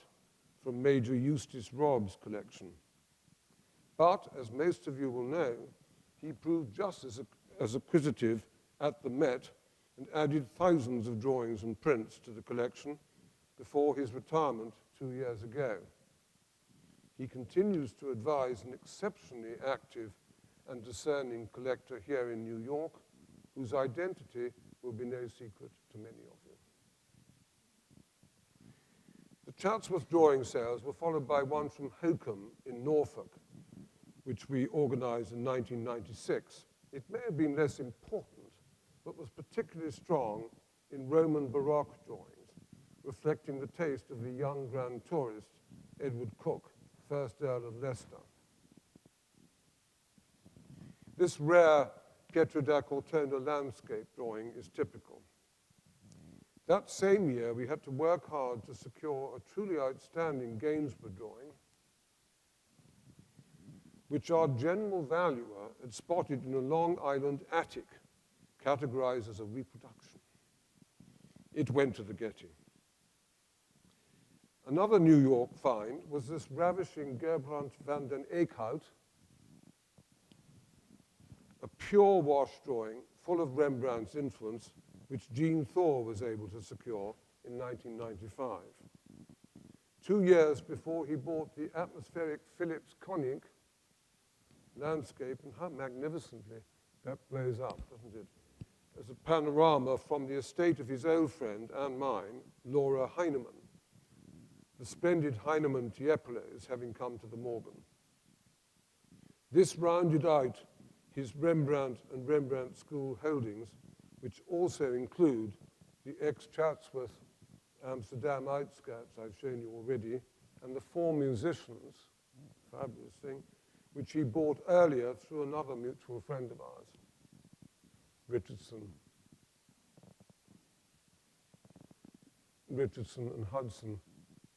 from Major Eustace Robb's collection. But, as most of you will know, he proved just as acquisitive at the Met and added thousands of drawings and prints to the collection before his retirement 2 years ago. He continues to advise an exceptionally active and discerning collector here in New York, whose identity will be no secret to many of you. The Chatsworth drawing sales were followed by one from Hokum in Norfolk, which we organized in 1996. It may have been less important, but was particularly strong in Roman Baroque drawings, reflecting the taste of the young grand tourist, Edward Cook, 1st Earl of Leicester. This rare Pietro da Cortona landscape drawing is typical. That same year, we had to work hard to secure a truly outstanding Gainsborough drawing, which our general valuer had spotted in a Long Island attic, categorized as a reproduction. It went to the Getty. Another New York find was this ravishing Gerbrand van den Eekhout, a pure wash drawing full of Rembrandt's influence, which Jean Thaw was able to secure in 1995. 2 years before he bought the atmospheric Philips Konig landscape, and how magnificently that blows up, doesn't it? As a panorama from the estate of his old friend and mine, Laura Heinemann, the splendid Heinemann Tiepolos having come to the Morgan. This rounded out his Rembrandt and Rembrandt School holdings, which also include the ex-Chatsworth Amsterdam outskirts I've shown you already, and the 4 musicians, fabulous thing, which he bought earlier through another mutual friend of ours, Richardson and Hudson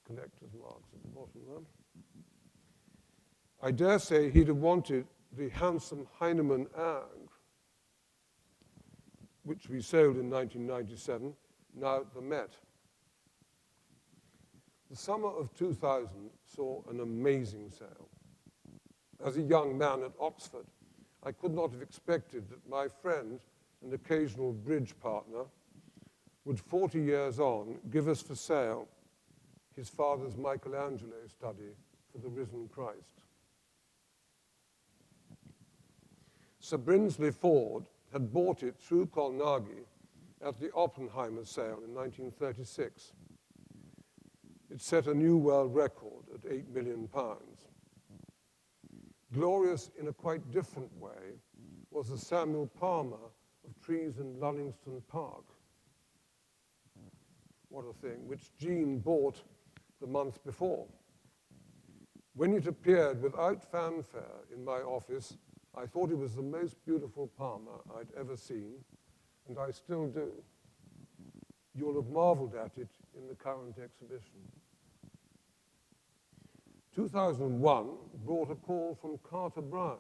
collectors' marks at the bottom there. I dare say he'd have wanted the handsome Heinemann Erg, which we sold in 1997, now at the Met. The summer of 2000 saw an amazing sale. As a young man at Oxford, I could not have expected that my friend and occasional bridge partner would 40 years on give us for sale his father's Michelangelo study for the risen Christ. Sir Brinsley Ford had bought it through Colnaghi at the Oppenheimer sale in 1936. It set a new world record at £8 million. Glorious in a quite different way was the Samuel Palmer of trees in Lullingstone Park. What a thing, which Jean bought the month before. When it appeared without fanfare in my office, I thought it was the most beautiful Palmer I'd ever seen, and I still do. You'll have marveled at it in the current exhibition. 2001 brought a call from Carter Brown,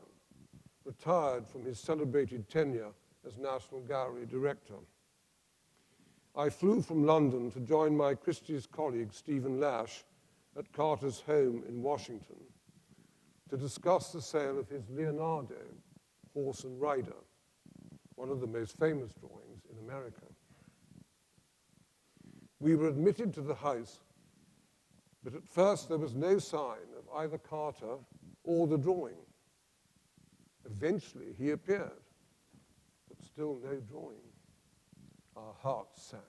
retired from his celebrated tenure as National Gallery Director. I flew from London to join my Christie's colleague Stephen Lash at Carter's home in Washington to discuss the sale of his Leonardo, Horse and Rider, one of the most famous drawings in America. We were admitted to the house, but at first there was no sign of either Carter or the drawing. Eventually he appeared, but still no drawing. Our hearts sank.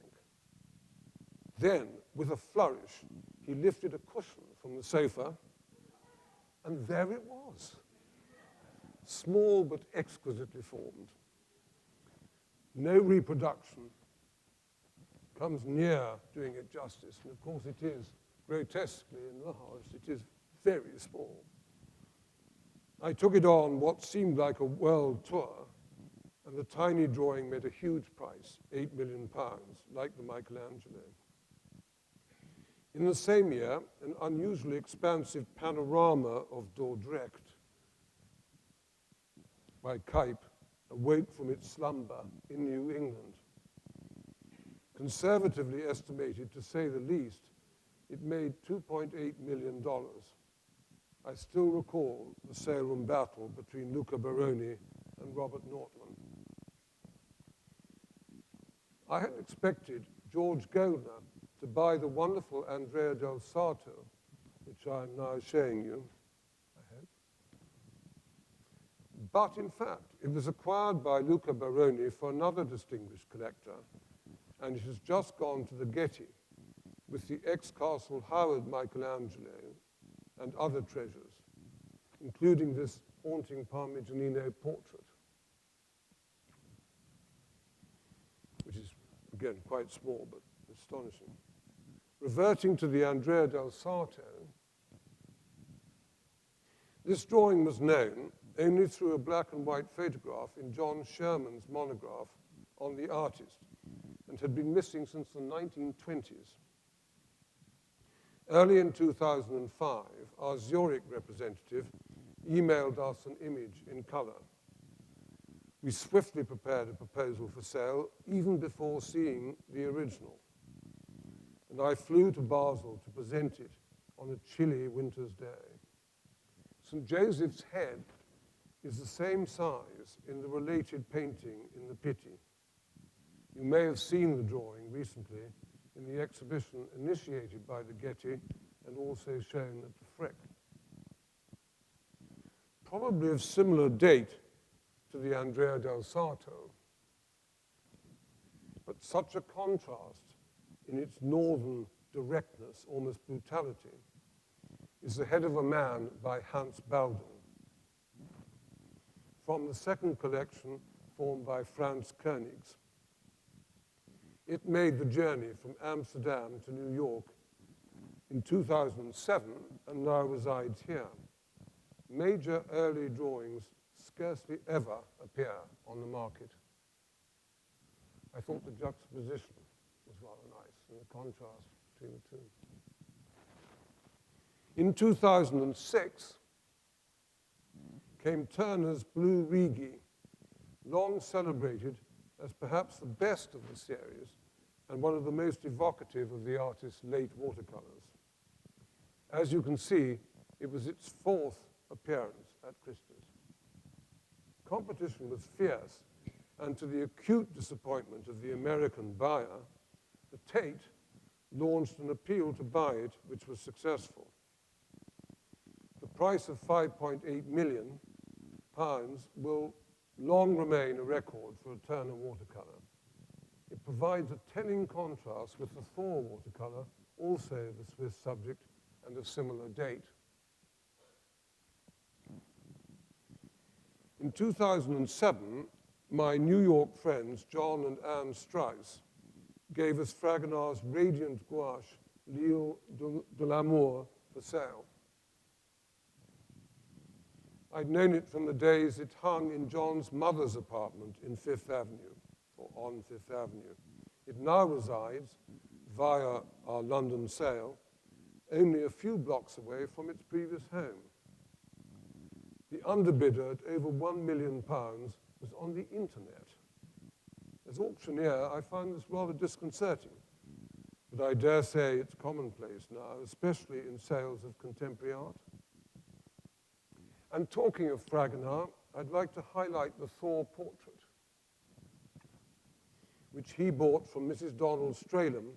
Then, with a flourish, he lifted a cushion from the sofa, and there it was. Small but exquisitely formed. No reproduction comes near doing it justice, and of course it is grotesquely enlarged. It is very small. I took it on what seemed like a world tour, and the tiny drawing made a huge price, £8 million, like the Michelangelo. In the same year, an unusually expansive panorama of Dordrecht by Cuyp awoke from its slumber in New England. Conservatively estimated, to say the least, it made $2.8 million. I still recall the sale-room battle between Luca Baroni and Robert Nortman. I had expected George Goldner to buy the wonderful Andrea del Sarto, which I am now showing you, I hope. But in fact, it was acquired by Luca Baroni for another distinguished collector, and it has just gone to the Getty with the ex-Castle Howard Michelangelo and other treasures, including this haunting Parmigianino portrait, which is, again, quite small but astonishing. Reverting to the Andrea del Sarto, this drawing was known only through a black and white photograph in John Sherman's monograph on the artist, and had been missing since the 1920s. Early in 2005, our Zurich representative emailed us an image in color. We swiftly prepared a proposal for sale, even before seeing the original. And I flew to Basel to present it on a chilly winter's day. St. Joseph's head is the same size in the related painting in the Pitti. You may have seen the drawing recently in the exhibition initiated by the Getty and also shown at the Frick. Probably of similar date to the Andrea del Sarto, but such a contrast in its northern directness, almost brutality, is The Head of a Man by Hans Baldung. From the second collection formed by Franz Koenigs. It made the journey from Amsterdam to New York in 2007 and now resides here. Major early drawings scarcely ever appear on the market. I thought the juxtaposition was rather nice and the contrast between the two. In 2006 came Turner's Blue Rigi, long celebrated as perhaps the best of the series and one of the most evocative of the artist's late watercolors. As you can see, it was its fourth appearance at Christie's. Competition was fierce, and to the acute disappointment of the American buyer, the Tate launched an appeal to buy it, which was successful. The price of £5.8 million will long remain a record for a Turner watercolor. It provides a telling contrast with the Thaw watercolor, also the Swiss subject, and a similar date. In 2007, my New York friends, John and Anne Strauss, gave us Fragonard's Radiant Gouache, L'Île de l'Amour, for sale. I'd known it from the days it hung in John's mother's apartment in Fifth Avenue, or on Fifth Avenue. It now resides, via our London sale, only a few blocks away from its previous home. The underbidder at over £1 million was on the internet. As auctioneer, I find this rather disconcerting, but I dare say it's commonplace now, especially in sales of contemporary art. And talking of Fragonard, I'd like to highlight the Thaw portrait, which he bought from Mrs. Donald Stralham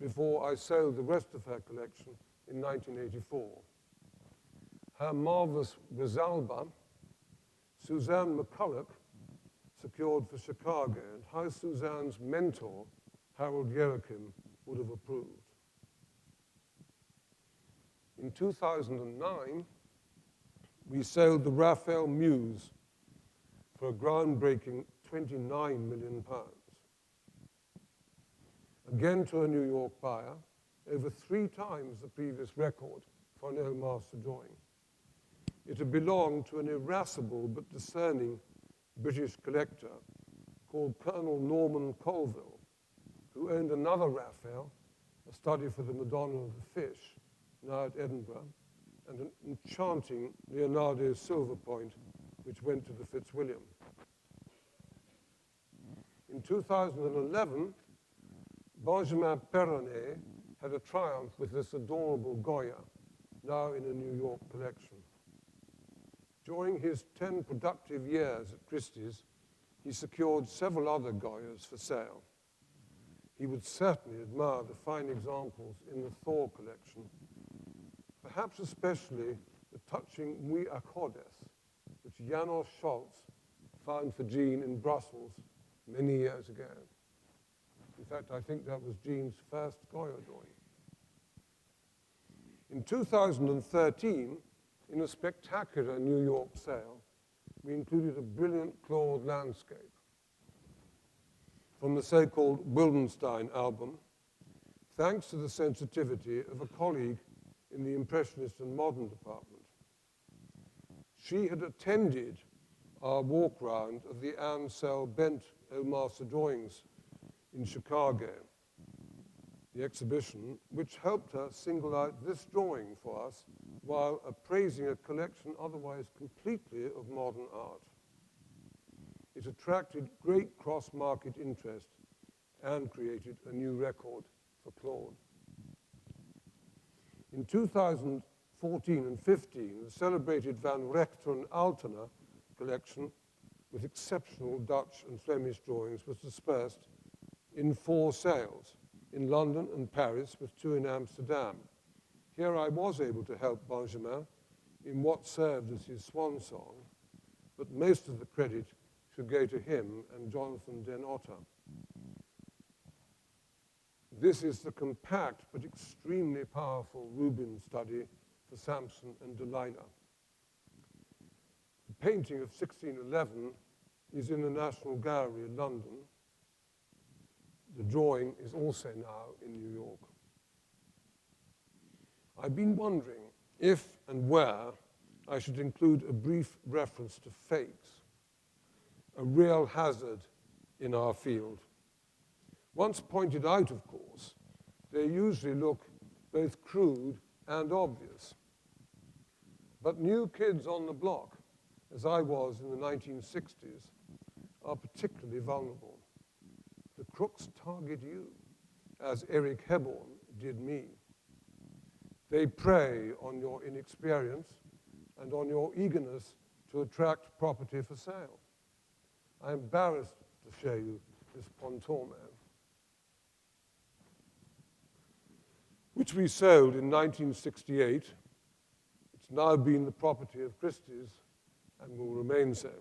before I sold the rest of her collection in 1984. Her marvelous Rosalba, Suzanne McCulloch, secured for Chicago, and how Suzanne's mentor, Harold Joachim, would have approved. In 2009, we sold the Raphael Muse for a groundbreaking £29 million. Again to a New York buyer, over 3 times the previous record for an old master drawing. It had belonged to an irascible but discerning British collector called Colonel Norman Colville, who owned another Raphael, a study for the Madonna of the Fish, now at Edinburgh, and an enchanting Leonardo Silver Point, which went to the Fitzwilliam. In 2011, Benjamin Perronnet had a triumph with this adorable Goya, now in a New York collection. During his 10 productive years at Christie's, he secured several other Goyas for sale. He would certainly admire the fine examples in the Thaw collection, perhaps especially the touching Muy Accordes, which Janos Scholz found for Jean in Brussels many years ago. In fact, I think that was Jean's first Goya drawing. In 2013, in a spectacular New York sale, we included a brilliant Claude landscape from the so-called Wildenstein album, thanks to the sensitivity of a colleague in the Impressionist and Modern department. She had attended our walk round of the Ansel Bent Old Master Drawings in Chicago, the exhibition, which helped her single out this drawing for us while appraising a collection otherwise completely of modern art. It attracted great cross-market interest and created a new record for Claude. In 2014 and 15, the celebrated Van Rechteren Altena collection with exceptional Dutch and Flemish drawings was dispersed in 4 sales, in London and Paris, with 2 in Amsterdam. Here I was able to help Benjamin in what served as his swan song, but most of the credit should go to him and Jonathan Den Otter. This is the compact but extremely powerful Rubens study for Samson and Delilah. The painting of 1611 is in the National Gallery in London. The drawing is also now in New York. I've been wondering if and where I should include a brief reference to fakes, a real hazard in our field. Once pointed out, of course, they usually look both crude and obvious. But new kids on the block, as I was in the 1960s, are particularly vulnerable. The crooks target you, as Eric Hebborn did me. They prey on your inexperience and on your eagerness to attract property for sale. I'm embarrassed to show you this Pontormo, which we sold in 1968. It's now been the property of Christie's and will remain so.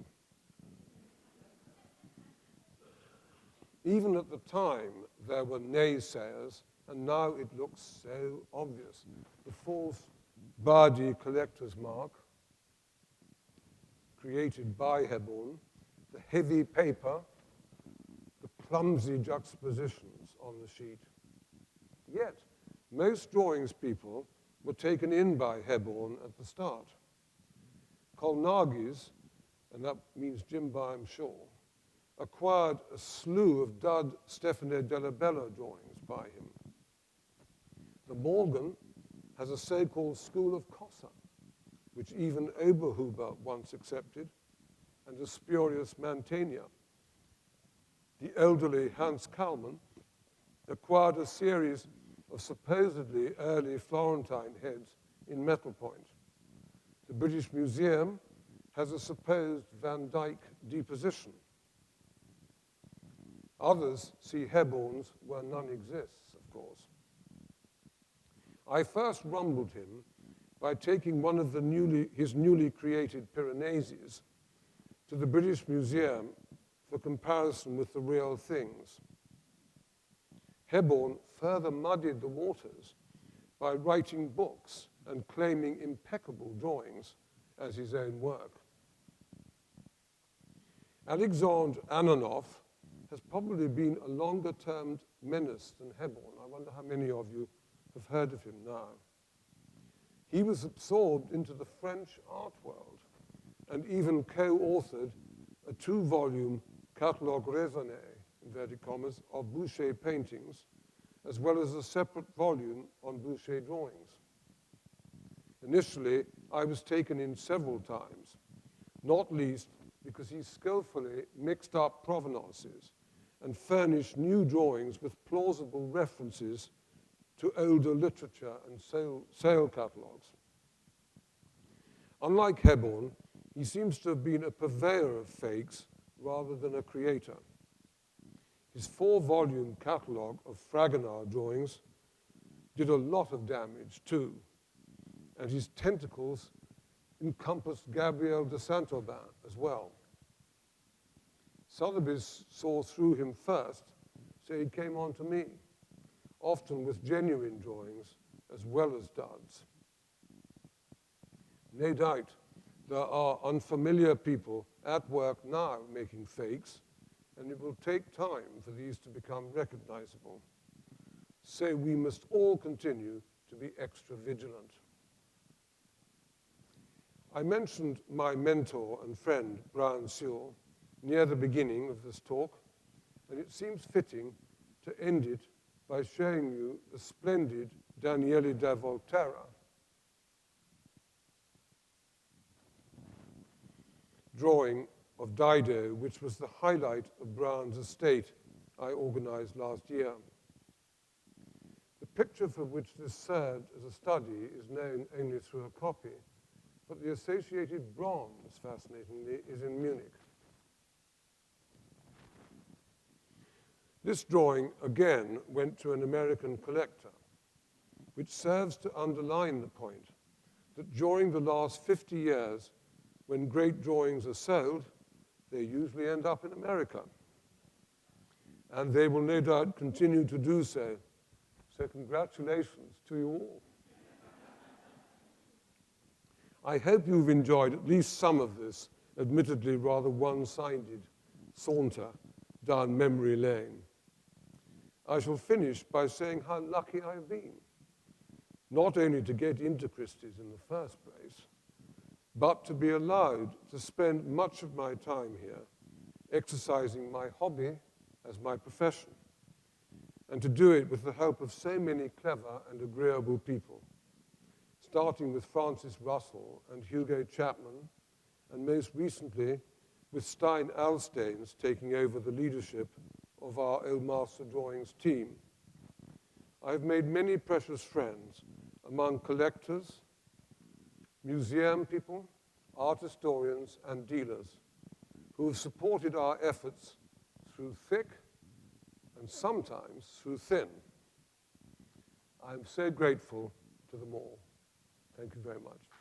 Even at the time, there were naysayers, and now it looks so obvious. The false Bardi collector's mark, created by Hebborn, the heavy paper, the clumsy juxtapositions on the sheet. Yet, most drawings people were taken in by Hebborn at the start. Kolnagis, and that means Jimbo, I'm sure, acquired a slew of dud Stefano della Bella drawings by him. The Morgan has a so-called school of Cossa, which even Oberhuber once accepted, and a spurious Mantegna. The elderly Hans Kalman acquired a series of supposedly early Florentine heads in metal point. The British Museum has a supposed Van Dyck deposition. Others see Hebborn's where none exists, of course. I first rumbled him by taking one of his newly created Piranesi's to the British Museum for comparison with the real things. Hebborn further muddied the waters by writing books and claiming impeccable drawings as his own work. Alexandre Ananoff has probably been a longer-term menace than Hebborn. I wonder how many of you have heard of him now. He was absorbed into the French art world and even co-authored a 2-volume catalogue raisonné, inverted commas, of Boucher paintings, as well as a separate volume on Boucher drawings. Initially, I was taken in several times, not least because he skillfully mixed up provenances and furnished new drawings with plausible references to older literature and sale catalogues. Unlike Hebborn, he seems to have been a purveyor of fakes rather than a creator. His 4-volume catalogue of Fragonard drawings did a lot of damage too, and his tentacles encompassed Gabriel de Saint-Aubin as well. Sotheby's saw through him first, so he came on to me, often with genuine drawings as well as duds. No doubt there are unfamiliar people at work now making fakes, and it will take time for these to become recognizable. So we must all continue to be extra vigilant. I mentioned my mentor and friend, Brian Sewell, near the beginning of this talk, and it seems fitting to end it by showing you the splendid Daniele da Volterra drawing of Dido, which was the highlight of Brown's estate I organized last year. The picture for which this served as a study is known only through a copy, but the associated bronze, fascinatingly, is in Munich. This drawing, again, went to an American collector, which serves to underline the point that during the last 50 years, when great drawings are sold, they usually end up in America. And they will no doubt continue to do so So congratulations to you all. I hope you've enjoyed at least some of this admittedly rather one-sided saunter down memory lane. I shall finish by saying how lucky I've been, not only to get into Christie's in the first place, but to be allowed to spend much of my time here exercising my hobby as my profession, and to do it with the help of so many clever and agreeable people, starting with Francis Russell and Hugo Chapman, and most recently with Stein Alstains taking over the leadership of our Old Master Drawings team. I've made many precious friends among collectors, museum people, art historians, and dealers who have supported our efforts through thick and sometimes through thin. I'm so grateful to them all. Thank you very much.